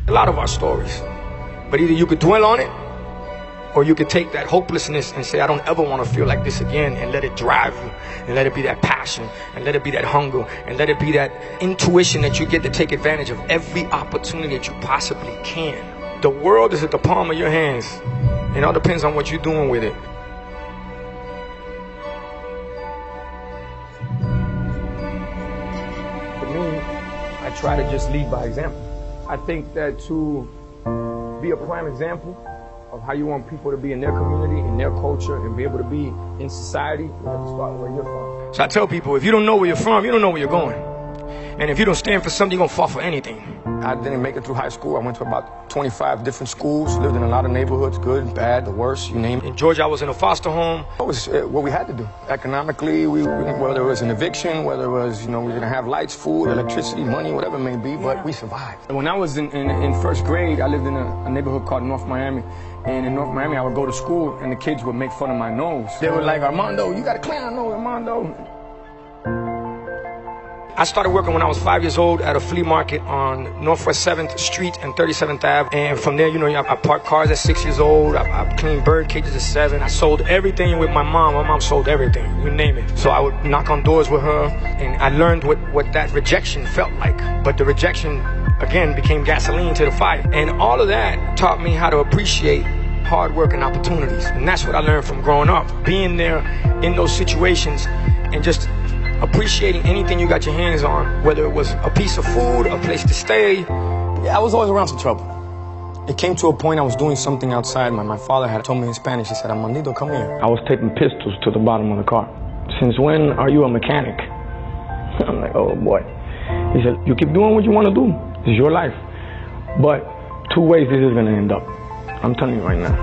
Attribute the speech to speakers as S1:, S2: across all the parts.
S1: A lot of our stories. But either you could dwell on it, or you could take that hopelessness and say, I don't ever want to feel like this again, and let it drive you, and let it be that passion, and let it be that hunger, and let it be that intuition that you get to take advantage of every opportunity that you possibly can. The world is at the palm of your hands. It all depends on what you're doing with it. For me, I try to just lead by example. I think that to be a prime example of how you want people to be in their community, in their culture, and be able to be in society, you have to start where you're from. So I tell people, if you don't know where you're from, you don't know where you're going. And if you don't stand for something, you're going to fall for anything. I didn't make it through high school. I went to about 25 different schools, lived in a lot of neighborhoods, good, bad, the worst, you name it. In Georgia, I was in a foster home. It was what we had to do. Economically, whether it was an eviction, whether it was, we were going to have lights, food, electricity, money, whatever it may be, but we survived. When I was in first grade, I lived in a neighborhood called North Miami. And in North Miami, I would go to school, and the kids would make fun of my nose. They were like, Armando, you got a clown nose, Armando. I started working when I was 5 years old at a flea market on Northwest 7th Street and 37th Ave. And from there, I parked cars at 6 years old. I cleaned bird cages at 7. I sold everything with my mom. My mom sold everything, you name it. So I would knock on doors with her, and I learned what that rejection felt like. But the rejection, again, became gasoline to the fire. And all of that taught me how to appreciate hard work and opportunities. And that's what I learned from growing up. Being there in those situations and just appreciating anything you got your hands on, whether it was a piece of food, a place to stay. Yeah, I was always around some trouble. It came to a point I was doing something outside. My father had told me in Spanish, he said, Armandito, come here. I was taping pistols to the bottom of the car. Since when are you a mechanic? I'm like, oh boy. He said, you keep doing what you want to do. It's your life. But 2 ways this is going to end up. I'm telling you right now.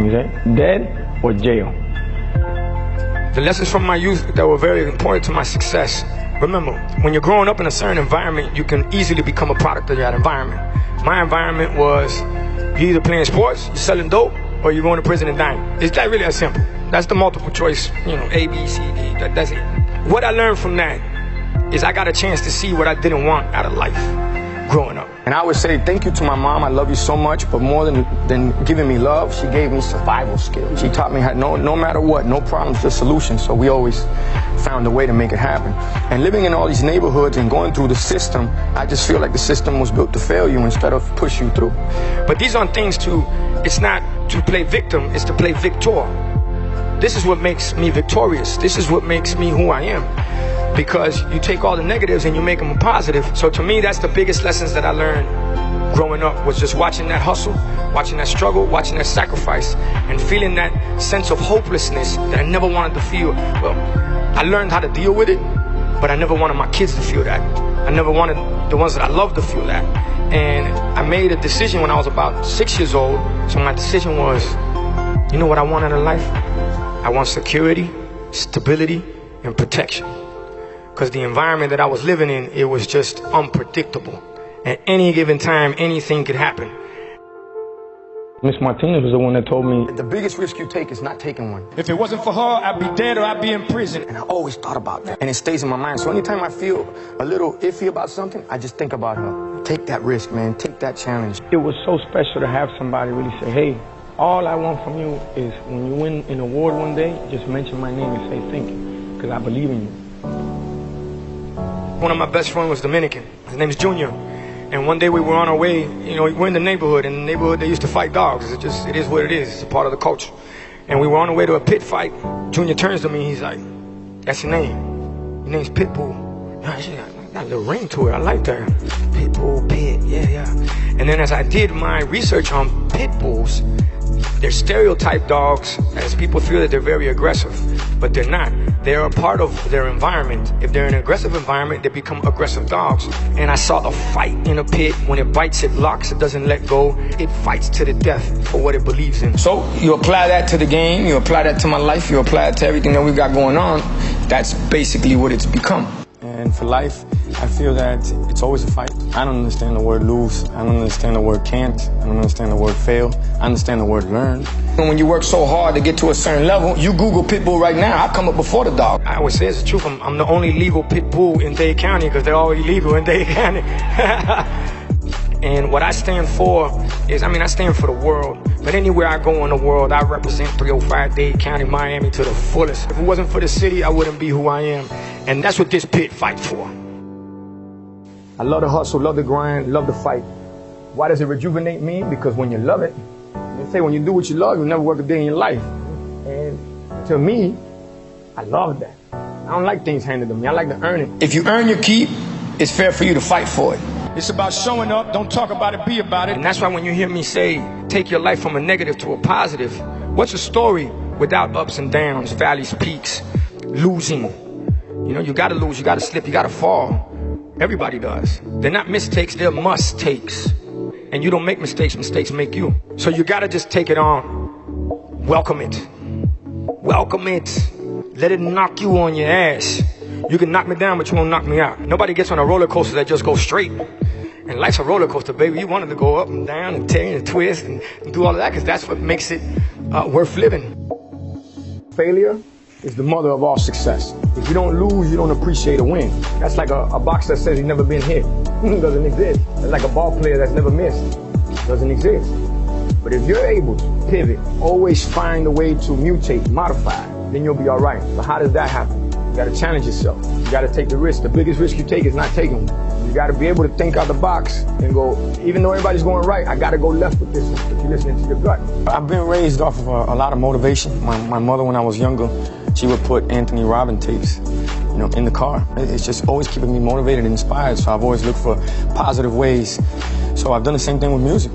S1: You say, dead or jail. The lessons from my youth that were very important to my success. Remember, when you're growing up in a certain environment, you can easily become a product of that environment. My environment was, you're either playing sports, you're selling dope, or you're going to prison and dying. It's that really that simple. That's the multiple choice, A, B, C, D, that's it. What I learned from that is I got a chance to see what I didn't want out of life growing up. And I would say thank you to my mom. I love you so much, but more than giving me love, she gave me survival skills. She taught me how no matter what, no problems, just solutions. So we always found a way to make it happen. And living in all these neighborhoods and going through the system, I just feel like the system was built to fail you instead of push you through. But these aren't things it's not to play victim, it's to play victor. This is what makes me victorious. This is what makes me who I am. Because you take all the negatives and you make them a positive. So to me, that's the biggest lessons that I learned growing up, was just watching that hustle, watching that struggle, watching that sacrifice, and feeling that sense of hopelessness that I never wanted to feel. Well, I learned how to deal with it, but I never wanted my kids to feel that. I never wanted the ones that I love to feel that. And I made a decision when I was about 6 years old. So my decision was, you know what I want out of life? I want security, stability, and protection. Because the environment that I was living in, it was just unpredictable. At any given time, anything could happen. Miss Martinez was the one that told me, the biggest risk you take is not taking one. If it wasn't for her, I'd be dead or I'd be in prison. And I always thought about that. And it stays in my mind. So anytime I feel a little iffy about something, I just think about her. Take that risk, man. Take that challenge. It was so special to have somebody really say, hey, all I want from you is when you win an award one day, just mention my name and say thank you. Because I believe in you. One of my best friends was Dominican. His name is Junior. And one day we were on our way, we're in the neighborhood. In the neighborhood, they used to fight dogs. It is what it is. It's a part of the culture. And we were on our way to a pit fight. Junior turns to me. He's like, that's your name. Your name's Pitbull. I got a little ring to it. I like that. Pitbull, Pit, yeah. And then as I did my research on pit bulls, they're stereotype dogs, as people feel that they're very aggressive, but they're not. They're a part of their environment. If they're in an aggressive environment, they become aggressive dogs. And I saw the fight in a pit. When it bites, it locks, it doesn't let go. It fights to the death for what it believes in. So you apply that to the game, you apply that to my life, you apply it to everything that we've got going on. That's basically what it's become. And for life, I feel that it's always a fight. I don't understand the word lose. I don't understand the word can't. I don't understand the word fail. I understand the word learn. And when you work so hard to get to a certain level, you Google pit bull right now, I come up before the dog. I always say it's the truth. I'm the only legal pit bull in Dade County because they're all illegal in Dade County. And what I stand for is, I stand for the world. But anywhere I go in the world, I represent 305 Dade County, Miami to the fullest. If it wasn't for the city, I wouldn't be who I am. And that's what this pit fights for. I love the hustle, love the grind, love the fight. Why does it rejuvenate me? Because when you love it, they say when you do what you love, you'll never work a day in your life. And to me, I love that. I don't like things handed to me. I like to earn it. If you earn your keep, it's fair for you to fight for it. It's about showing up, don't talk about it, be about it. And that's why when you hear me say, take your life from a negative to a positive, what's a story without ups and downs, valleys, peaks, losing? You gotta lose, you gotta slip, you gotta fall. Everybody does. They're not mistakes, they're must-takes. And you don't make mistakes, mistakes make you. So you gotta just take it on. Welcome it. Welcome it. Let it knock you on your ass. You can knock me down, but you won't knock me out. Nobody gets on a roller coaster that just goes straight. And life's a roller coaster, baby. You want it to go up and down and turn and twist and do all of that, because that's what makes it worth living. Failure is the mother of all success. If you don't lose, you don't appreciate a win. That's like a boxer that says he's never been hit. Doesn't exist. That's like a ball player that's never missed. Doesn't exist. But if you're able to pivot, always find a way to mutate, modify, then you'll be all right. But how does that happen? You gotta challenge yourself. You gotta take the risk. The biggest risk you take is not taking one. You gotta be able to think out the box and go, even though everybody's going right, I gotta go left with this one, if you're listening to your gut. I've been raised off of a lot of motivation. My mother, when I was younger, she would put Anthony Robbins tapes, in the car. It's just always keeping me motivated and inspired. So I've always looked for positive ways. So I've done the same thing with music.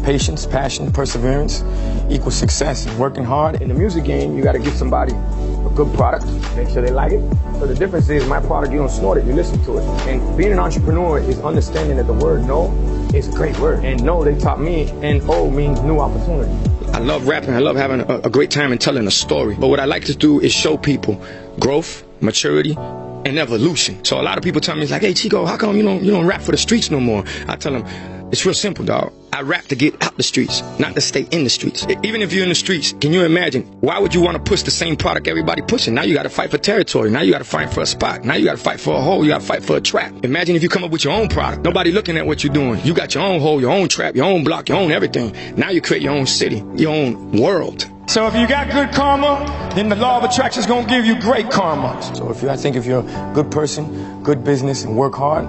S1: Patience, passion, perseverance equals success. And working hard. In the music game, you gotta give somebody a good product, make sure they like it. So the difference is my product, you don't snort it, you listen to it. And being an entrepreneur is understanding that the word no is a great word. And no, they taught me, N-O means new opportunity. I love rapping, I love having a great time and telling a story. But what I like to do is show people growth, maturity, and evolution. So a lot of people tell me, it's like, hey Chico, how come you don't rap for the streets no more? I tell them, it's real simple, dog. I rap to get out the streets, not to stay in the streets. Even if you're in the streets, can you imagine? Why would you want to push the same product everybody pushing? Now you got to fight for territory. Now you got to fight for a spot. Now you got to fight for a hole. You got to fight for a trap. Imagine if you come up with your own product. Nobody looking at what you're doing. You got your own hole, your own trap, your own block, your own everything. Now you create your own city, your own world. So if you got good karma, then the law of attraction is going to give you great karma. So I think if you're a good person, good business, and work hard,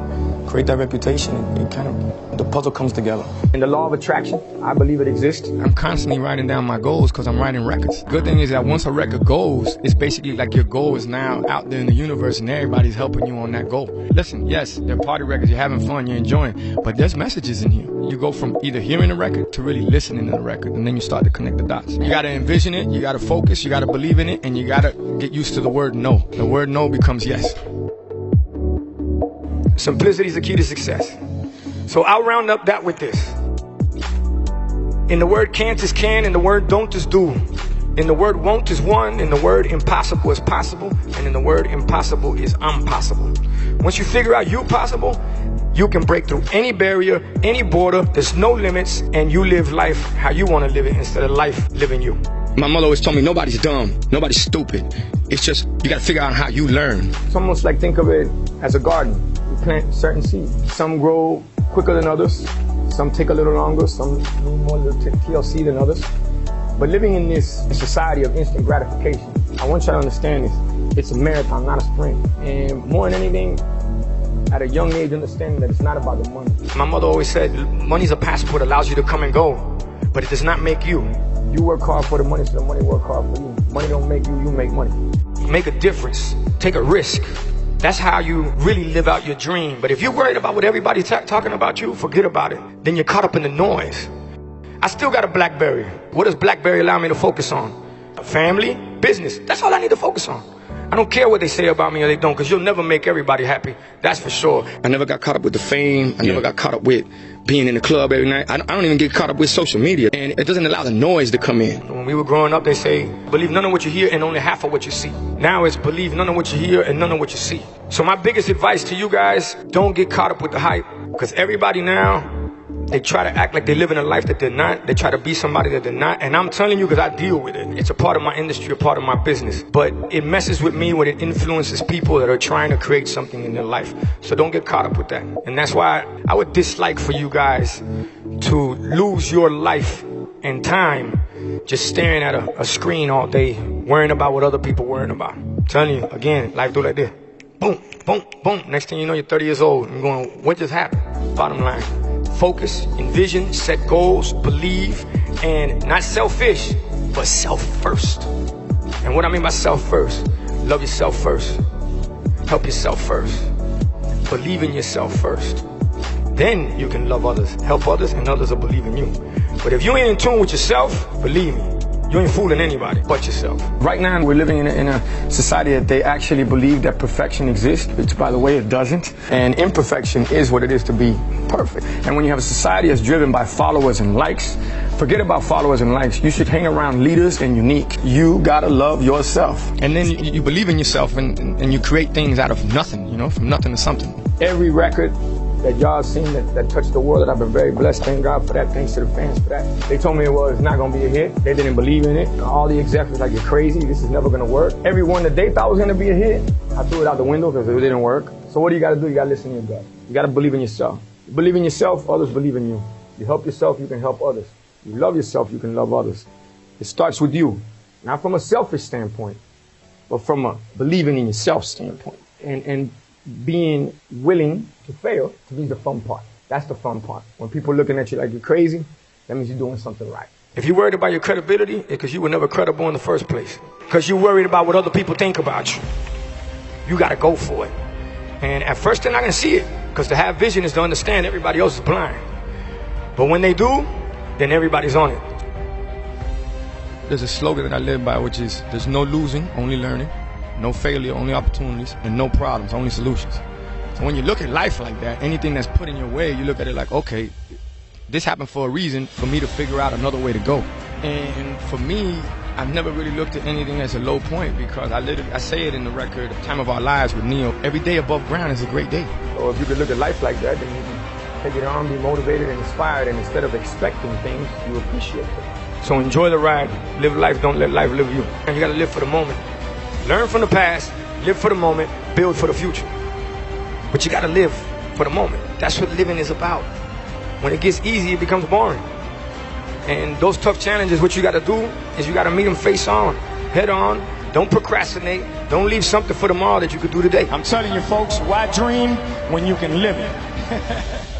S1: create that reputation, and the puzzle comes together. In the law of attraction, I believe it exists. I'm constantly writing down my goals because I'm writing records. Good thing is that once a record goes, it's basically like your goal is now out there in the universe and everybody's helping you on that goal. Listen, yes, they're party records, you're having fun, you're enjoying, but there's messages in here. You go from either hearing a record to really listening to the record, and then you start to connect the dots. You gotta envision it, you gotta focus, you gotta believe in it, and you gotta get used to the word no. The word no becomes yes. Simplicity is the key to success. So I'll round up that with this. In the word can't is can, in the word don't is do. In the word won't is one, in the word impossible is possible, and in the word impossible is impossible. Once you figure out you're possible, you can break through any barrier, any border, there's no limits, and you live life how you want to live it instead of life living you. My mother always told me nobody's dumb, nobody's stupid. It's just, you gotta figure out how you learn. It's almost like think of it as a garden. You plant certain seeds. Some grow quicker than others. Some take a little longer. Some need more TLC than others. But living in this society of instant gratification, I want you to understand this. It's a marathon, not a sprint. And more than anything, at a young age, understanding that it's not about the money. My mother always said, money's a passport, allows you to come and go, but it does not make you. You work hard for the money, so the money work hard for you. Money don't make you, you make money. Make a difference. Take a risk. That's how you really live out your dream. But if you're worried about what everybody's talking about you, forget about it. Then you're caught up in the noise. I still got a BlackBerry. What does BlackBerry allow me to focus on? Family, business. That's all I need to focus on. I don't care what they say about me or they don't, because you'll never make everybody happy. That's for sure. I never got caught up with the fame. I never got caught up with being in the club every night. I don't even get caught up with social media. And it doesn't allow the noise to come in. When we were growing up, they say, believe none of what you hear and only half of what you see. Now it's believe none of what you hear and none of what you see. So my biggest advice to you guys, don't get caught up with the hype. Because everybody now They try to act like they're living a life that they're not. They try to be somebody that they're not. And I'm telling you because I deal with it. It's a part of my industry, a part of my business. But it messes with me when it influences people that are trying to create something in their life. So don't get caught up with that. And that's why I would dislike for you guys to lose your life and time just staring at a screen all day, worrying about what other people worrying about. I'm telling you, again, life do like this. Boom, boom, boom. Next thing you know, you're 30 years old and going, what just happened? Bottom line. Focus, envision, set goals, believe, and not selfish, but self first. And what I mean by self first, love yourself first, help yourself first, believe in yourself first. Then you can love others, help others, and others will believe in you. But if you ain't in tune with yourself, believe me, you ain't fooling anybody but yourself. Right now, we're living in a society that they actually believe that perfection exists, which, by the way, it doesn't. And imperfection is what it is to be perfect. And when you have a society that's driven by followers and likes, forget about followers and likes. You should hang around leaders and unique. You gotta love yourself. And then you believe in yourself and you create things out of nothing, you know, from nothing to something. Every record that y'all seen that touched the world, that I've been very blessed. Thank God for that. Thanks to the fans for that. They told me it was not going to be a hit. They didn't believe in it. All the execs was like, you're crazy. This is never going to work. Everyone that they thought was going to be a hit, I threw it out the window because it didn't work. So what do you got to do? You got to listen to your gut. You got to believe in yourself. You believe in yourself, others believe in you. You help yourself, you can help others. You love yourself, you can love others. It starts with you. Not from a selfish standpoint, but from a believing in yourself standpoint. And being willing to fail to be the fun part. That's the fun part. When people are looking at you like you're crazy, that means you're doing something right. If you're worried about your credibility, it's because you were never credible in the first place. Because you're worried about what other people think about you. You got to go for it. And at first they're not going to see it. Because to have vision is to understand everybody else is blind. But when they do, then everybody's on it. There's a slogan that I live by, which is, there's no losing, only learning. No failure, only opportunities, and no problems, only solutions. So when you look at life like that, anything that's put in your way, you look at it like, okay, this happened for a reason, for me to figure out another way to go. And for me, I've never really looked at anything as a low point because I say it in the record, Time of Our Lives with Neo, every day above ground is a great day. So if you could look at life like that, then you can take it on, be motivated and inspired, and instead of expecting things, you appreciate them. So enjoy the ride, live life, don't let life live you. And you gotta live for the moment. Learn from the past, live for the moment, build for the future. But you gotta live for the moment. That's what living is about. When it gets easy, it becomes boring. And those tough challenges, what you gotta do is you gotta meet them face on, head on. Don't procrastinate. Don't leave something for tomorrow that you could do today.
S2: I'm telling you folks, why dream when you can live it?